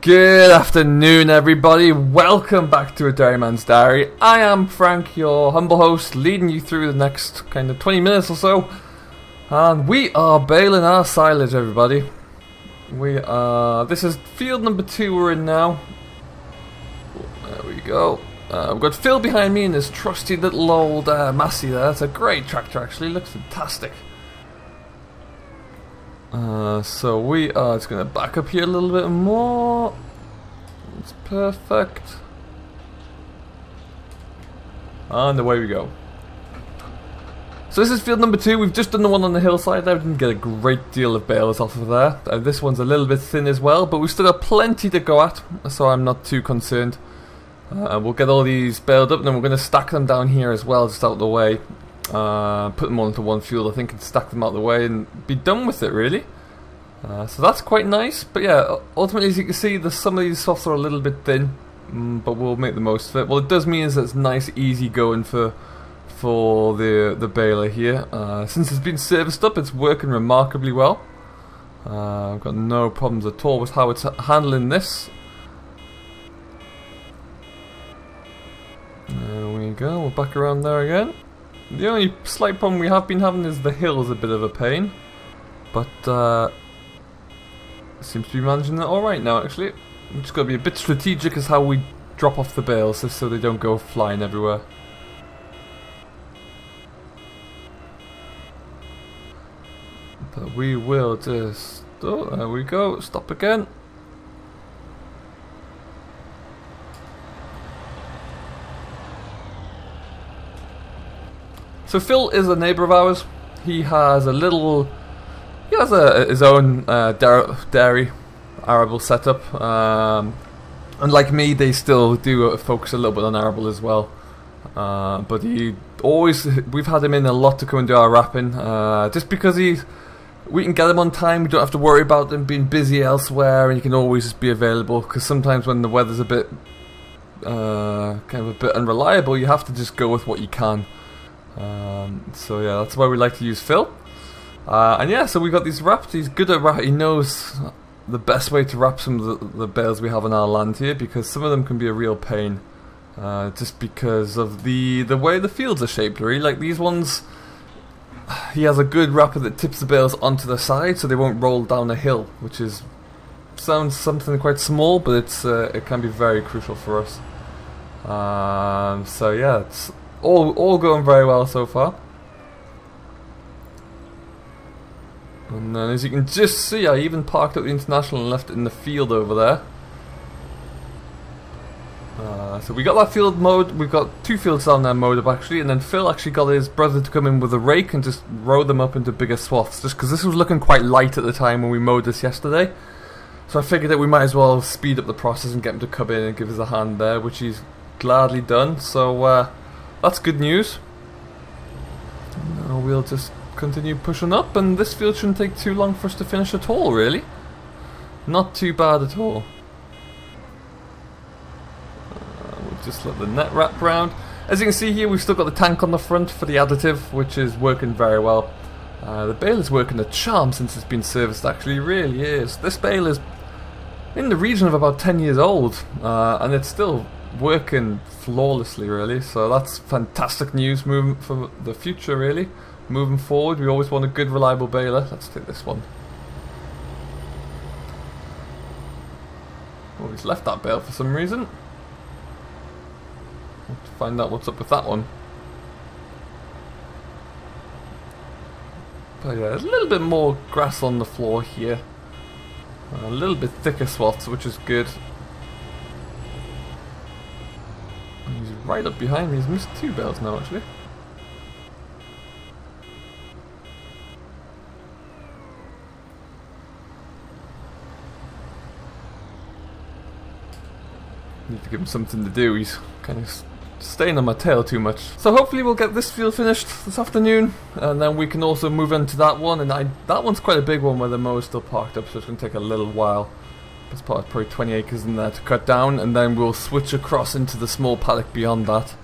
Good afternoon, everybody. Welcome back to A Dairyman's Diary. I am Frank, your humble host, leading you through the next kind of 20 minutes or so. And we are baling our silage, everybody. This is field number 2 we're in now. There we go. We've got Phil behind me in this trusty little old Massey there. It's a great tractor, actually. Looks fantastic. So we are just going to back up here a little bit more. It's perfect. And away we go. So this is field number 2. We've just done the one on the hillside there. We didn't get a great deal of bales off of there. This one's a little bit thin as well, but we've still got plenty to go at, so I'm not too concerned. We'll get all these baled up and then we're going to stack them down here as well, just out of the way. Put them all into one field, I think, and stack them out of the way and be done with it, really. So that's quite nice. But yeah, ultimately, as you can see, some of these softs are a little bit thin, but we'll make the most of it. What it does mean is that it's nice, easy going for the baler here. Since it's been serviced up, it's working remarkably well. I've got no problems at all with how it's handling this. There we go, we're back around there again. The only slight problem we have been having is the hill is a bit of a pain, but seems to be managing it alright now, actually. We've just got to be a bit strategic as how we drop off the bales, just so they don't go flying everywhere. But we will just... oh, there we go, stop again. So Phil is a neighbour of ours. He has his own dairy arable setup. And like me, they still do focus a little bit on arable as well. But we've had him in a lot to come and do our wrapping. Just because we can get him on time. We don't have to worry about him being busy elsewhere, and he can always just be available. Because sometimes when the weather's a bit kind of a bit unreliable, you have to just go with what you can. So yeah, that's why we like to use Phil. And yeah, so we've got these wraps. He's good at wrap. He knows the best way to wrap some of the bales we have on our land here, because some of them can be a real pain, just because of the way the fields are shaped. Really, like these ones, he has a good wrapper that tips the bales onto the side, so they won't roll down a hill, which sounds something quite small, but it can be very crucial for us. So yeah, it's all going very well so far. And then as you can just see, I even parked up the International and left it in the field over there. So we got that field mowed. We've got 2 fields down there mowed up actually, and then Phil actually got his brother to come in with a rake and just row them up into bigger swaths, just because this was looking quite light at the time when we mowed this yesterday. So I figured that we might as well speed up the process and get him to come in and give us a hand there, which he's gladly done. So that's good news. Now we'll just continue pushing up, and this field shouldn't take too long for us to finish at all, really. Not too bad at all. We'll just let the net wrap round. As you can see here, we've still got the tank on the front for the additive, which is working very well. The bale is working a charm since it's been serviced, actually, it really is. This bale is in the region of about 10 years old, and it's still working flawlessly, really. So that's fantastic news moving for the future, really. Moving forward, we always want a good, reliable baler. Let's take this one. Oh, he's left that bale for some reason. Let's find out what's up with that one. But yeah, there's a little bit more grass on the floor here. A little bit thicker swaths, which is good. He's right up behind me. He's missed 2 bales now, actually. Need to give him something to do. He's kind of staying on my tail too much. So hopefully we'll get this field finished this afternoon, and then we can also move into that one. And that one's quite a big one where the mower's still parked up, so it's going to take a little while. There's probably 20 acres in there to cut down, and then we'll switch across into the small paddock beyond that.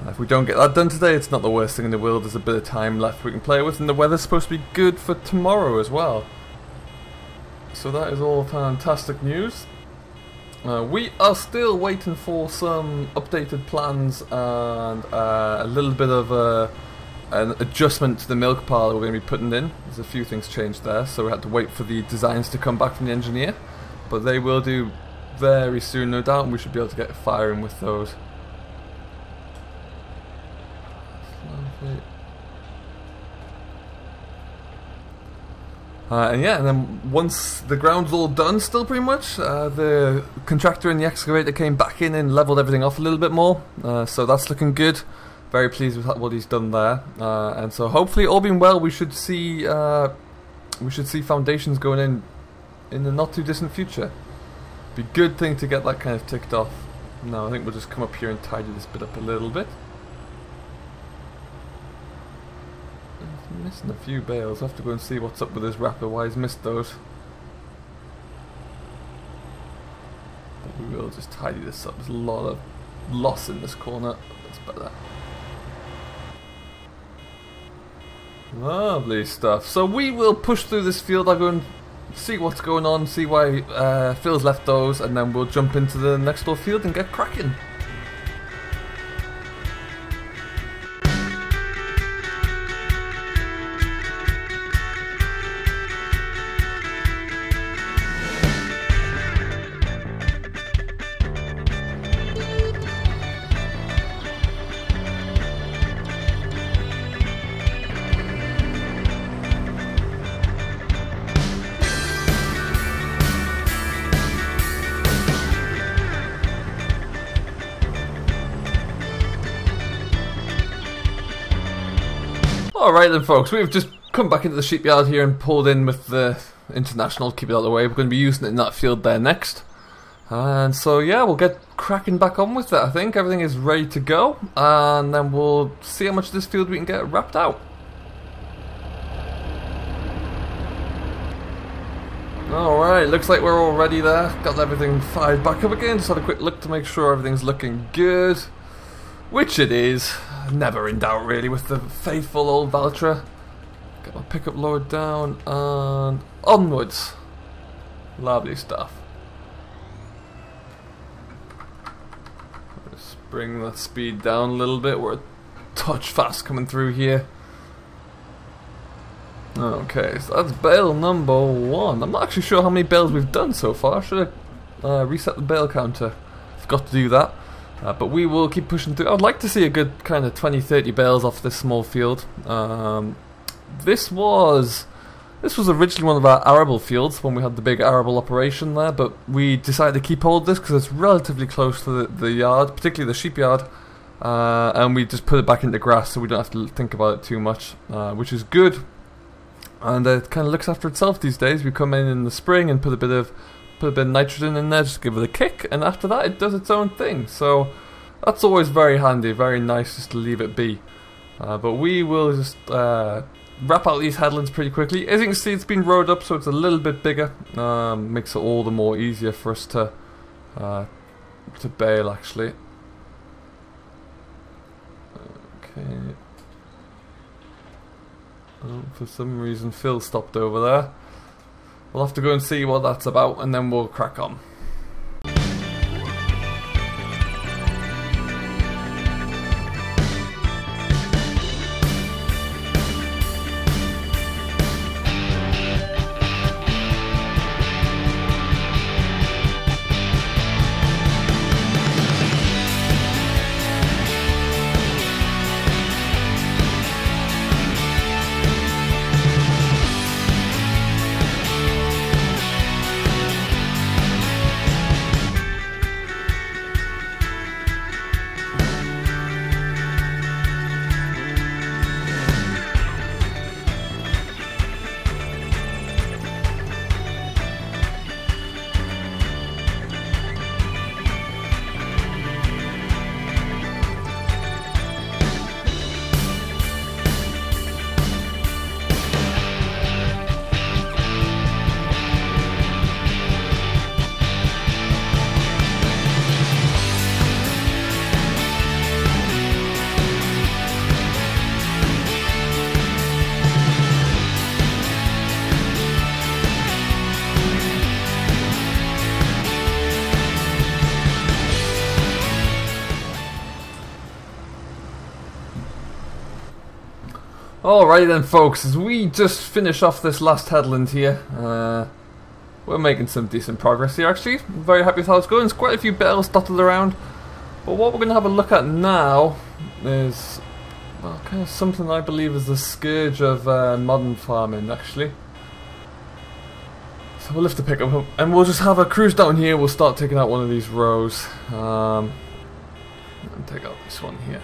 If we don't get that done today, it's not the worst thing in the world. There's a bit of time left we can play with, and the weather's supposed to be good for tomorrow as well. So that is all fantastic news. We are still waiting for some updated plans and a little bit of an adjustment to the milk pile that we're going to be putting in. There's a few things changed there, so we had to wait for the designs to come back from the engineer. But they will do very soon, no doubt, and we should be able to get firing with those. And yeah, and then once the ground's all done, still pretty much, the contractor and the excavator came back in and leveled everything off a little bit more. So that's looking good. Very pleased with what he's done there. And so hopefully, all being well, we should see foundations going in the not too distant future. Be a good thing to get that kind of ticked off. Now I think we'll just come up here and tidy this bit up a little bit. Missing a few bales. I'll have to go and see what's up with this wrapper, why he's missed those. But we will just tidy this up. There's a lot of loss in this corner. That's better. Lovely stuff. So we will push through this field. I'll go and see what's going on, see why Phil's left those, and then we'll jump into the next door field and get cracking. Alright then folks, we've just come back into the shipyard here and pulled in with the International, keep it out of the way. We're going to be using it in that field there next. And so yeah, we'll get cracking back on with it. I think everything is ready to go, and then we'll see how much of this field we can get wrapped out. Alright, looks like we're all ready there. Got everything fired back up again. Just had a quick look to make sure everything's looking good. Which it is. Never in doubt really with the faithful old Valtra. Get my pickup lowered down and onwards. Lovely stuff. Just bring that speed down a little bit. We're a touch fast coming through here. Okay, so that's bale number 1. I'm not actually sure how many bales we've done so far. I should have reset the bale counter. Forgot to do that. But we will keep pushing through. I'd like to see a good kind of 20-30 bales off this small field. This was originally one of our arable fields when we had the big arable operation there, but we decided to keep hold of this because it's relatively close to the yard, particularly the sheep yard, and we just put it back into grass so we don't have to think about it too much, which is good. And it kind of looks after itself these days. We come in the spring and put a bit of nitrogen in there, just give it a kick, and after that it does its own thing. So that's always very handy, very nice just to leave it be. But we will just wrap out these headlands pretty quickly. As you can see, it's been rowed up so it's a little bit bigger. Makes it all the more easier for us to bale actually. Okay. Oh, for some reason Phil stopped over there. We'll have to go and see what that's about, and then we'll crack on. Alright then folks, as we just finish off this last headland here, we're making some decent progress here actually. I'm very happy with how it's going. There's quite a few bales dotted around. But what we're going to have a look at now is, well, kind of something I believe is the scourge of modern farming actually. So we'll lift the pickup up and we'll just have a cruise down here. We'll start taking out one of these rows. And take out this one here.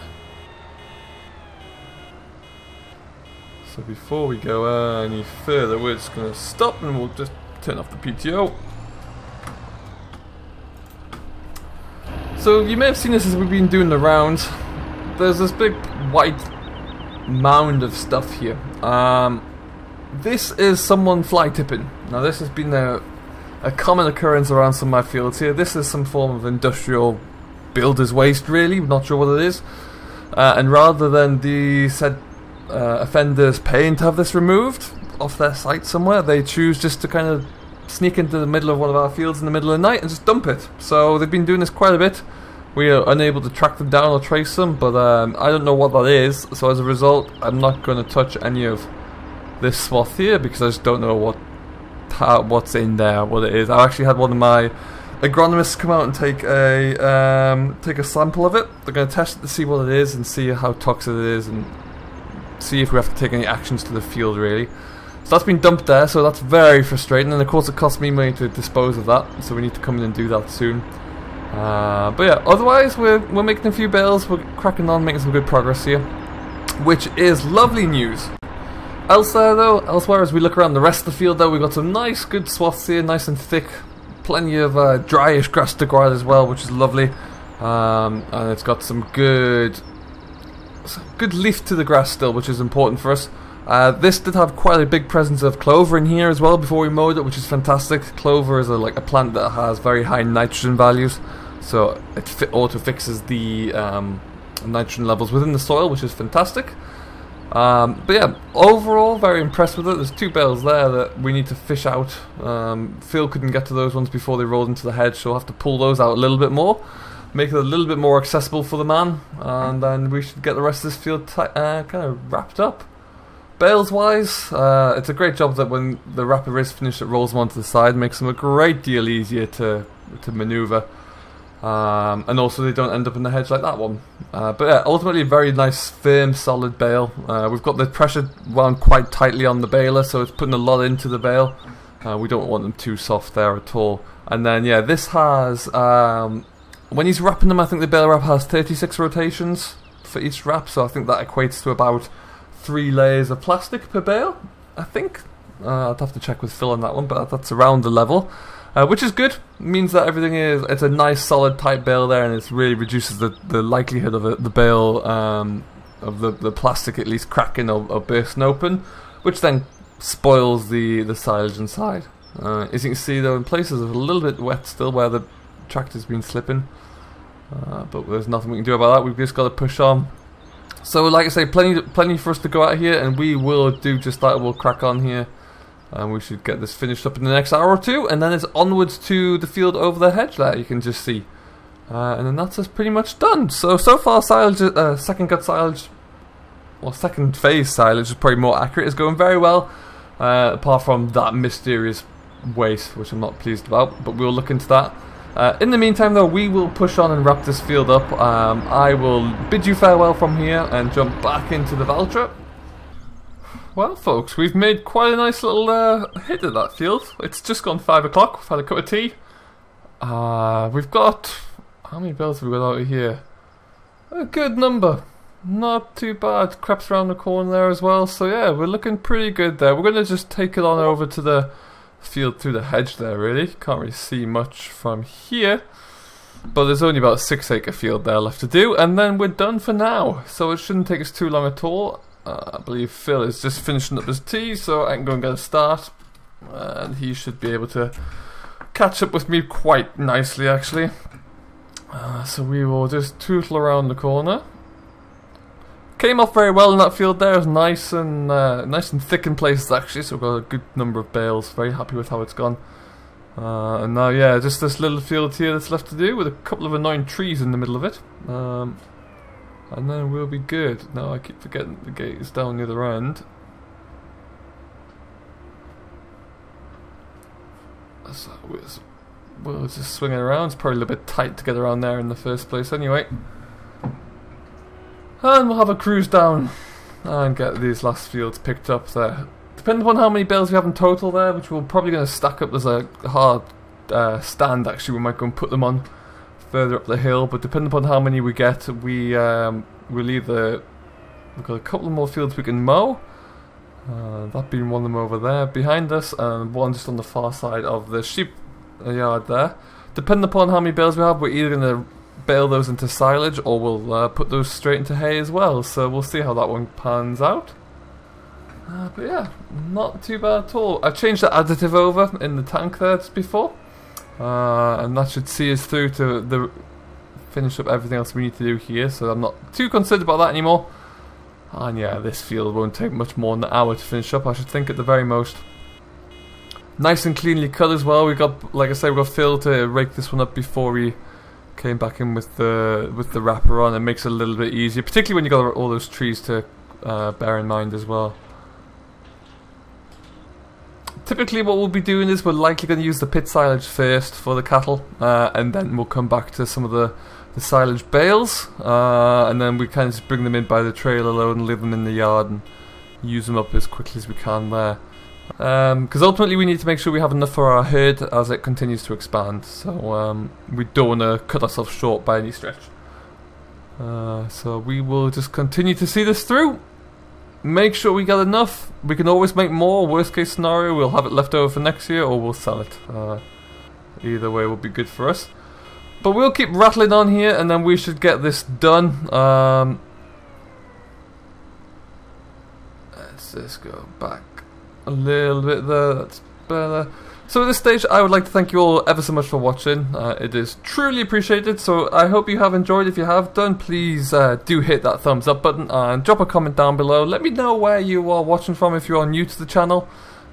So before we go any further, we're just going to stop and we'll just turn off the PTO. So you may have seen this as we've been doing the rounds. There's this big white mound of stuff here. This is someone fly tipping. Now this has been a common occurrence around some of my fields here. This is some form of industrial builder's waste really, not sure what it is. And rather than the said offenders paying to have this removed off their site somewhere, they choose just to kind of sneak into the middle of one of our fields in the middle of the night and just dump it. So they've been doing this quite a bit. We are unable to track them down or trace them, but I don't know what that is, so as a result I'm not going to touch any of this swath here because I just don't know what's in there, what it is. I actually had one of my agronomists come out and take a sample of it. They're going to test it to see what it is and see how toxic it is and see if we have to take any actions to the field really. So that's been dumped there, so that's very frustrating, and of course it costs me money to dispose of that, so we need to come in and do that soon. But yeah, otherwise we're making a few bales, we're cracking on, making some good progress here, which is lovely news. Elsewhere as we look around the rest of the field though, we've got some nice good swaths here, nice and thick, plenty of dryish grass to grow out as well, which is lovely, and it's got some good leaf to the grass still, which is important for us. This did have quite a big presence of clover in here as well before we mowed it, which is fantastic. Clover is like a plant that has very high nitrogen values, so it auto fixes the nitrogen levels within the soil, which is fantastic. But yeah, overall very impressed with it. There's two bales there that we need to fish out. Phil couldn't get to those ones before they rolled into the hedge, so we'll have to pull those out a little bit more, make it a little bit more accessible for the man, and then we should get the rest of this field kind of wrapped up. Bales wise, it's a great job that when the wrapper is finished it rolls them onto the side, makes them a great deal easier to manoeuvre, and also they don't end up in the hedge like that one. But yeah, ultimately a very nice firm solid bale. We've got the pressure wound quite tightly on the baler, so it's putting a lot into the bale. We don't want them too soft there at all. And then yeah, this has when he's wrapping them, I think the bale wrap has 36 rotations for each wrap, so I think that equates to about 3 layers of plastic per bale, I think. I'd have to check with Phil on that one, but that's around the level, which is good. It means that it's a nice solid tight bale there, and it really reduces the likelihood of the bale, of the plastic at least cracking or bursting open, which then spoils the silage inside. As you can see though, in places it's a little bit wet still where the tractor's been slipping, but there's nothing we can do about that. We've just got to push on. So like I say, plenty for us to go out here, and we will do just that. We'll crack on here, and we should get this finished up in the next hour or two, and then it's onwards to the field over the hedge there, you can just see. And then that's us pretty much done. So far silage, second cut silage, or second phase silage is probably more accurate, is going very well, apart from that mysterious waste, which I'm not pleased about, but we'll look into that. In the meantime though, we will push on and wrap this field up. I will bid you farewell from here and jump back into the Valtra. Well folks, we've made quite a nice little hit at that field. It's just gone 5 o'clock, we've had a cup of tea. We've got, how many bales have we got out of here? A good number, not too bad. Creps around the corner there as well, so yeah, we're looking pretty good there. We're going to just take it on over to the field through the hedge there really. Can't really see much from here, but there's only about a 6-acre field there left to do, and then we're done for now, so it shouldn't take us too long at all. I believe Phil is just finishing up his tea, so I can go and get a start, and he should be able to catch up with me quite nicely actually. So we will just tootle around the corner. Came off very well in that field there. It was nice and thick in places actually, so we've got a good number of bales. Very happy with how it's gone. And now yeah, just this little field here that's left to do, with a couple of annoying trees in the middle of it. and then we'll be good. No, I keep forgetting the gate is down the other end. So we'll just swing it around. It's probably a little bit tight to get around there in the first place anyway. And we'll have a cruise down and get these last fields picked up there. Depending upon how many bales we have in total there, which we're probably going to stack up as a hard stand actually, we might go and put them on further up the hill, but depending upon how many we get, we'll either, we've got a couple more fields we can mow, that being one of them over there behind us, and one just on the far side of the sheep yard there. Depending upon how many bales we have, we're either going to bale those into silage or we'll put those straight into hay as well, so we'll see how that one pans out. But yeah, not too bad at all. I changed the additive over in the tank there just before, and that should see us through to finish up everything else we need to do here, so I'm not too concerned about that anymore. And yeah, this field won't take much more than an hour to finish up, I should think, at the very most. Nice and cleanly cut as well. We got, like I said, we got Phil to rake this one up before we came back in with the wrapper on. It makes it a little bit easier, particularly when you got all those trees to bear in mind as well. Typically what we'll be doing is we're likely going to use the pit silage first for the cattle, and then we'll come back to some of the silage bales, and then we kind of just bring them in by the trailer load and leave them in the yard and use them up as quickly as we can there. Because ultimately we need to make sure we have enough for our herd as it continues to expand, so we don't want to cut ourselves short by any stretch. So we will just continue to see this through. Make sure we get enough. We can always make more. Worst case scenario, we'll have it left over for next year or we'll sell it. Either way will be good for us. But we'll keep rattling on here and then we should get this done. Let's just go back a little bit there. That's better. So at this stage, I would like to thank you all ever so much for watching. It is truly appreciated, so I hope you have enjoyed. If you have done, please do hit that thumbs up button and drop a comment down below. Let me know where you are watching from if you are new to the channel.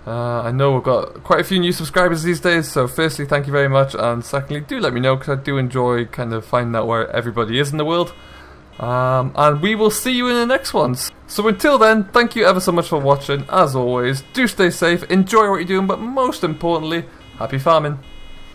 I know we've got quite a few new subscribers these days, so firstly, thank you very much, and secondly, do let me know, because I do enjoy kind of finding out where everybody is in the world. And we will see you in the next ones. So until then, thank you ever so much for watching. As always, do stay safe, enjoy what you're doing, but most importantly, happy farming.